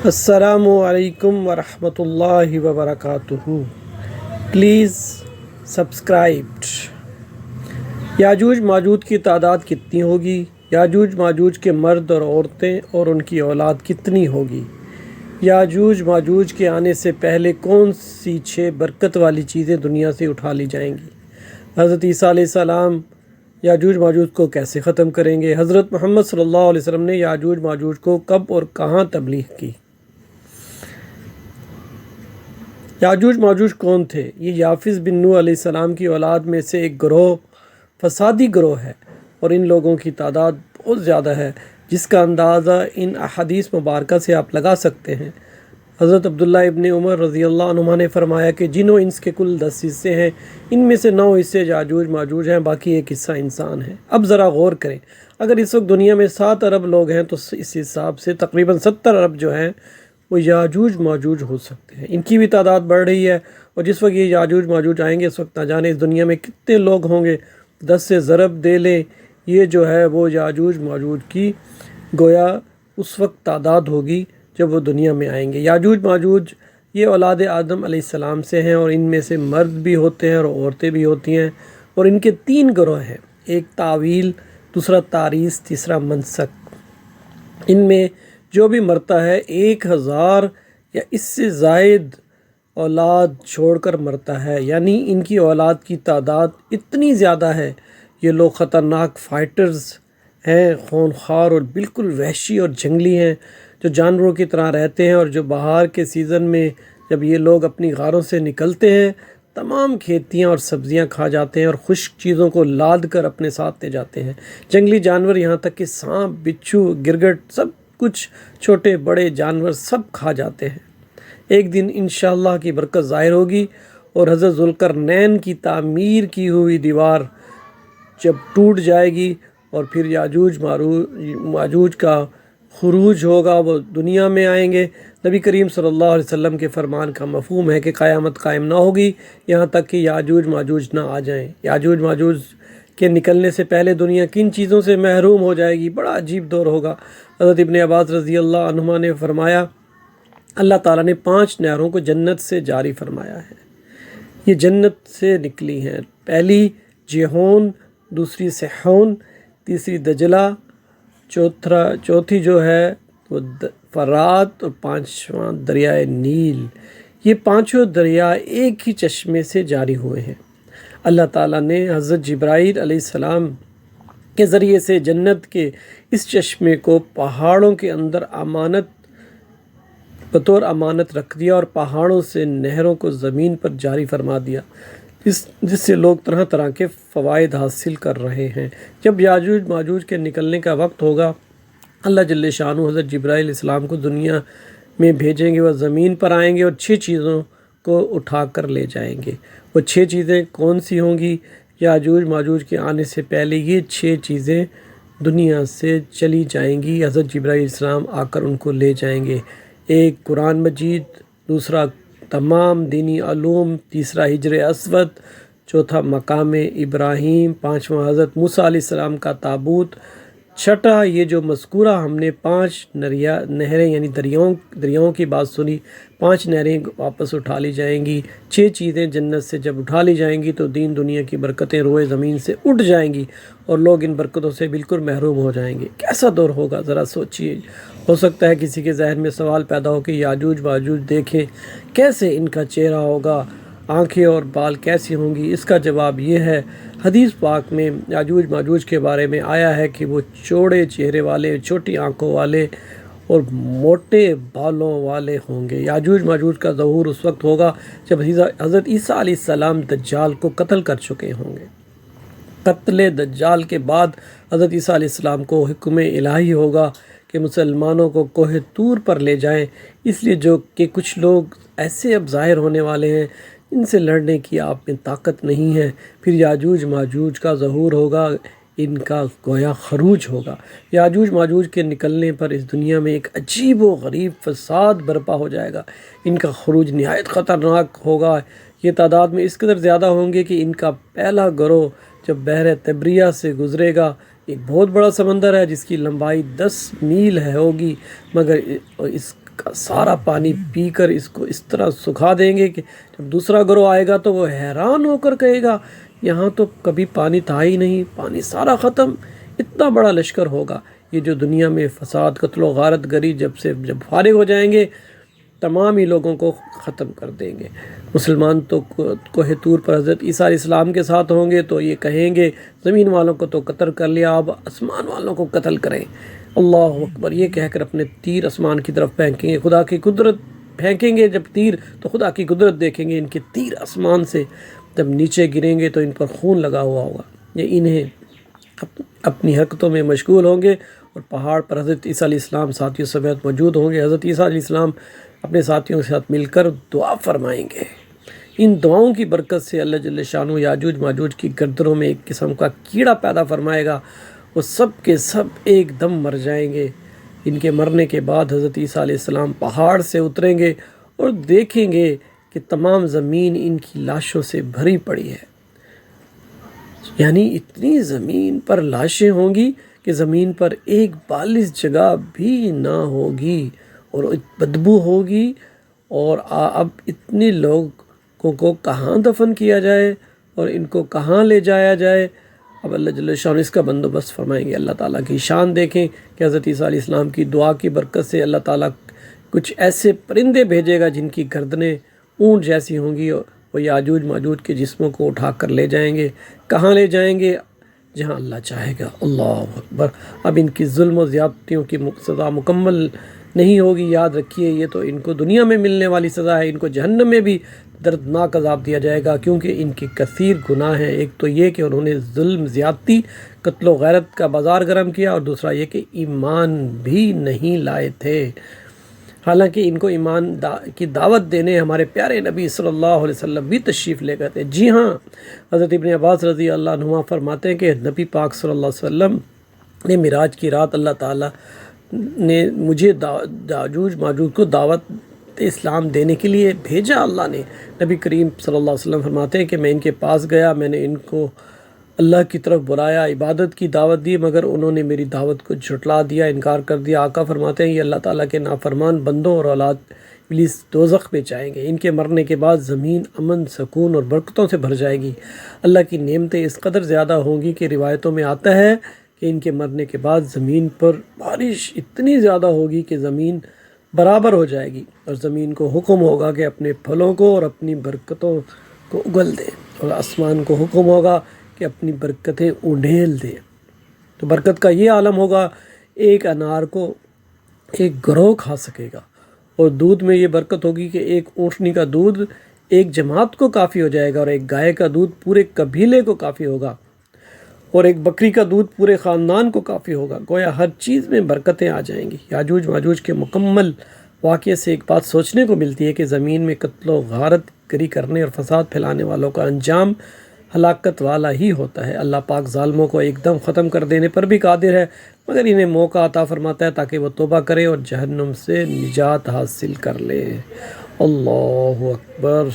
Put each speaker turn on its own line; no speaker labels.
السلام علیکم ورحمۃ اللہ وبرکاتہ۔ Please subscribed. یاجوج ماجوج کی تعداد کتنی ہوگی؟ یاجوج ماجوج کے مرد اور عورتیں اور ان کی اولاد کتنی ہوگی؟ یاجوج ماجوج کے آنے سے پہلے کون سی 6 برکت والی چیزیں دنیا سے اٹھا لی جائیں گی؟ حضرت عیسیٰ علیہ السلام یاجوج ماجوج کو کیسے ختم کریں گے؟ حضرت محمد صلی اللہ علیہ وسلم نے یاجوج ماجوج کو کب اور کہاں تبلیغ کی؟ یاجوج ماجوج کون تھے؟ یہ یافس بن نوح علیہ السلام کی اولاد میں سے ایک گروہ، فسادی گروہ ہے، اور ان لوگوں کی تعداد بہت زیادہ ہے، جس کا اندازہ ان احادیث مبارکہ سے آپ لگا سکتے ہیں۔ حضرت عبداللہ ابن عمر رضی اللہ عنہما نے فرمایا کہ جن و انس کے کل 10 حصے ہیں، ان میں سے 9 حصے یاجوج ماجوج ہیں، باقی ایک حصہ انسان ہے۔ اب ذرا غور کریں، اگر اس وقت دنیا میں 7 ارب لوگ ہیں تو اس حساب سے تقریباً 70 ارب جو ہیں وہ یاجوج ماجوج ہو سکتے ہیں۔ ان کی بھی تعداد بڑھ رہی ہے، اور جس وقت یہ یاجوج ماجوج آئیں گے اس وقت نہ جانے اس دنیا میں کتنے لوگ ہوں گے۔ 10 سے ضرب دے لیں، یہ جو ہے وہ یاجوج ماجوج کی گویا اس وقت تعداد ہوگی جب وہ دنیا میں آئیں گے۔ یاجوج ماجوج یہ اولاد آدم علیہ السلام سے ہیں، اور ان میں سے مرد بھی ہوتے ہیں اور عورتیں بھی ہوتی ہیں، اور ان کے 3 گروہ ہیں، ایک تعویل، دوسرا تاریث، تیسرا منسک۔ ان میں جو بھی مرتا ہے 1000 یا اس سے زائد اولاد چھوڑ کر مرتا ہے، یعنی ان کی اولاد کی تعداد اتنی زیادہ ہے۔ یہ لوگ خطرناک فائٹرز ہیں، خونخوار اور بالکل وحشی اور جنگلی ہیں، جو جانوروں کی طرح رہتے ہیں، اور جو بہار کے سیزن میں جب یہ لوگ اپنی غاروں سے نکلتے ہیں تمام کھیتیاں اور سبزیاں کھا جاتے ہیں، اور خشک چیزوں کو لاد کر اپنے ساتھ لے جاتے ہیں۔ جنگلی جانور یہاں تک کہ سانپ، بچھو، گرگٹ، سب کچھ چھوٹے بڑے جانور سب کھا جاتے ہیں۔ ایک دن انشاءاللہ کی برکت ظاہر ہوگی، اور حضرت ذوالقرنین کی تعمیر کی ہوئی دیوار جب ٹوٹ جائے گی، اور پھر یاجوج ماجوج کا خروج ہوگا، وہ دنیا میں آئیں گے۔ نبی کریم صلی اللہ علیہ وسلم کے فرمان کا مفہوم ہے کہ قیامت قائم نہ ہوگی یہاں تک کہ یاجوج ماجوج نہ آ جائیں۔ یاجوج ماجوج کے نکلنے سے پہلے دنیا کن چیزوں سے محروم ہو جائے گی؟ بڑا عجیب دور ہوگا۔ حضرت ابن عباس رضی اللہ عنہما نے فرمایا اللہ تعالیٰ نے 5 نہروں کو جنت سے جاری فرمایا ہے، یہ جنت سے نکلی ہیں۔ پہلی جیہون، دوسری سحون، تیسری دجلہ، چوتھی جو ہے وہ فرات، اور 5واں دریائے نیل۔ یہ 5 دریا ایک ہی چشمے سے جاری ہوئے ہیں۔ اللہ تعالیٰ نے حضرت جبرائیل علیہ السلام کے ذریعے سے جنت کے اس چشمے کو پہاڑوں کے اندر بطور امانت رکھ دیا، اور پہاڑوں سے نہروں کو زمین پر جاری فرما دیا، جس سے لوگ طرح طرح کے فوائد حاصل کر رہے ہیں۔ جب یاجوج ماجوج کے نکلنے کا وقت ہوگا، اللہ جل شانہ حضرت جبرائیل علیہ السلام کو دنیا میں بھیجیں گے، وہ زمین پر آئیں گے اور 6 چیزوں کو اٹھا کر لے جائیں گے۔ وہ 6 چیزیں کون سی ہوں گی؟ یاجوج ماجوج کے آنے سے پہلے یہ 6 چیزیں دنیا سے چلی جائیں گی، حضرت جبرائیل علیہ السلام آ کر ان کو لے جائیں گے۔ ایک قرآن مجید، دوسرا تمام دینی علوم، تیسرا حجر اسود، چوتھا مقام ابراہیم، 5واں حضرت موسیٰ علیہ السلام کا تابوت، چھٹا یہ جو مذکورہ ہم نے 5 نہریں یعنی دریاؤں کی بات سنی، 5 نہریں واپس اٹھا لی جائیں گی۔ 6 چیزیں جنت سے جب اٹھا لی جائیں گی تو دین دنیا کی برکتیں روئے زمین سے اٹھ جائیں گی، اور لوگ ان برکتوں سے بالکل محروم ہو جائیں گے۔ کیسا دور ہوگا ذرا سوچئے۔ ہو سکتا ہے کسی کے ذہن میں سوال پیدا ہو کہ یاجوج ماجوج دیکھیں کیسے ان کا چہرہ ہوگا، آنکھیں اور بال کیسی ہوں گی؟ اس کا جواب یہ ہے، حدیث پاک میں یاجوج ماجوج کے بارے میں آیا ہے کہ وہ چوڑے چہرے والے، چھوٹی آنکھوں والے اور موٹے بالوں والے ہوں گے۔ یاجوج ماجوج کا ظہور اس وقت ہوگا جب حضرت عیسیٰ علیہ السلام دجال کو قتل کر چکے ہوں گے۔ قتل دجال کے بعد حضرت عیسیٰ علیہ السلام کو حکم الہی ہوگا کہ مسلمانوں کو کوہ طور پر لے جائیں، اس لیے جو کہ کچھ لوگ ایسے اب ظاہر ہونے والے ہیں ان سے لڑنے کی آپ میں طاقت نہیں ہے۔ پھر یاجوج ماجوج کا ظہور ہوگا، ان کا گویا خروج ہوگا۔ یاجوج ماجوج کے نکلنے پر اس دنیا میں ایک عجیب و غریب فساد برپا ہو جائے گا۔ ان کا خروج نہایت خطرناک ہوگا۔ یہ تعداد میں اس قدر زیادہ ہوں گے کہ ان کا پہلا گروہ جب بحر تبریہ سے گزرے گا، ایک بہت بڑا سمندر ہے جس کی لمبائی 10 میل ہوگی، مگر اس کا سارا پانی پی کر اس کو اس طرح سکھا دیں گے کہ جب دوسرا گروہ آئے گا تو وہ حیران ہو کر کہے گا یہاں تو کبھی پانی تھا ہی نہیں، پانی سارا ختم، اتنا بڑا لشکر ہوگا۔ یہ جو دنیا میں فساد، قتل و غارت گری جب فارغ ہو جائیں گے، تمام ہی لوگوں کو ختم کر دیں گے۔ مسلمان تو کوہ طور پر حضرت عیسیٰ علیہ السلام کے ساتھ ہوں گے تو یہ کہیں گے زمین والوں کو تو قتل کر لیا، اب آسمان والوں کو قتل کریں۔ اللہ اکبر، یہ کہہ کر اپنے تیر آسمان کی طرف پھینکیں گے، خدا کی قدرت پھینکیں گے جب تیر تو خدا کی قدرت دیکھیں گے، ان کے تیر آسمان سے جب نیچے گریں گے تو ان پر خون لگا ہوا ہوگا، یہ انہیں اپنی حرکتوں میں مشغول ہوں گے، اور پہاڑ پر حضرت عیسیٰ علیہ السلام ساتھیوں سمیت موجود ہوں گے۔ حضرت عیسیٰ علیہ السلام اپنے ساتھیوں کے ساتھ مل کر دعا فرمائیں گے۔ ان دعاؤں کی برکت سے اللہ جل شانہ یاجوج ماجوج کی گردنوں میں ایک قسم کا کیڑا پیدا فرمائے گا، وہ سب کے سب ایک دم مر جائیں گے۔ ان کے مرنے کے بعد حضرت عیسیٰ علیہ السلام پہاڑ سے اتریں گے اور دیکھیں گے کہ تمام زمین ان کی لاشوں سے بھری پڑی ہے، یعنی اتنی زمین پر لاشیں ہوں گی کہ زمین پر ایک بالش جگہ بھی نہ ہوگی، اور بدبو ہوگی، اور اب اتنے لوگوں کو کہاں دفن کیا جائے اور ان کو کہاں لے جایا جائے؟ اب اللہ جل شانہ اس کا بندوبست فرمائیں گے۔ اللہ تعالیٰ کی شان دیکھیں کہ حضرت عیسیٰ علیہ السلام کی دعا کی برکت سے اللہ تعالیٰ کچھ ایسے پرندے بھیجے گا جن کی گردنیں اونٹ جیسی ہوں گی، اور وہ یاجوج ماجوج کے جسموں کو اٹھا کر لے جائیں گے۔ کہاں لے جائیں گے؟ جہاں اللہ چاہے گا۔ اللہ اکبر۔ اب ان کی ظلم و زیادتیوں کی سزا مکمل نہیں ہوگی، یاد رکھیے، یہ تو ان کو دنیا میں ملنے والی سزا ہے، ان کو جہنم میں بھی دردناک عذاب دیا جائے گا، کیونکہ ان کے کثیر گناہ ہیں۔ ایک تو یہ کہ انہوں نے ظلم، زیادتی، قتل و غیرت کا بازار گرم کیا، اور دوسرا یہ کہ ایمان بھی نہیں لائے تھے، حالانکہ ان کو ایمان کی دعوت دینے ہمارے پیارے نبی صلی اللہ علیہ وسلم بھی تشریف لے گئے تھے۔ جی ہاں، حضرت ابن عباس رضی اللہ عنہما فرماتے ہیں کہ نبی پاک صلی اللہ علیہ وسلم نے معراج کی رات اللہ تعالیٰ نے مجھے یاجوج ماجوج کو دعوت اسلام دینے کے لیے بھیجا۔ اللہ نے، نبی کریم صلی اللہ علیہ وسلم فرماتے ہیں کہ میں ان کے پاس گیا، میں نے ان کو اللہ کی طرف بلایا، عبادت کی دعوت دی، مگر انہوں نے میری دعوت کو جھٹلا دیا، انکار کر دیا۔ آقا فرماتے ہیں یہ اللہ تعالیٰ کے نافرمان بندوں اور اولاد ابلیس دوزخ میں جائیں گے۔ ان کے مرنے کے بعد زمین امن، سکون اور برکتوں سے بھر جائے گی۔ اللہ کی نعمتیں اس قدر زیادہ ہوں گی کہ روایتوں میں آتا ہے کہ ان کے مرنے کے بعد زمین پر بارش اتنی زیادہ ہوگی کہ زمین برابر ہو جائے گی، اور زمین کو حکم ہوگا کہ اپنے پھلوں کو اور اپنی برکتوں کو اگل دے، اور آسمان کو حکم ہوگا کہ اپنی برکتیں اونڈیل دے۔ تو برکت کا یہ عالم ہوگا، ایک انار کو ایک گروہ کھا سکے گا، اور دودھ میں یہ برکت ہوگی کہ ایک اونٹنی کا دودھ ایک جماعت کو کافی ہو جائے گا، اور ایک گائے کا دودھ پورے قبیلے کو کافی ہوگا، اور ایک بکری کا دودھ پورے خاندان کو کافی ہوگا۔ گویا ہر چیز میں برکتیں آ جائیں گی۔ یاجوج ماجوج کے مکمل واقعے سے ایک بات سوچنے کو ملتی ہے کہ زمین میں قتل و غارت گری کرنے اور فساد پھیلانے والوں کا انجام ہلاکت والا ہی ہوتا ہے۔ اللہ پاک ظالموں کو ایک دم ختم کر دینے پر بھی قادر ہے، مگر انہیں موقع عطا فرماتا ہے تاکہ وہ توبہ کرے اور جہنم سے نجات حاصل کر لے۔ اللہ اکبر۔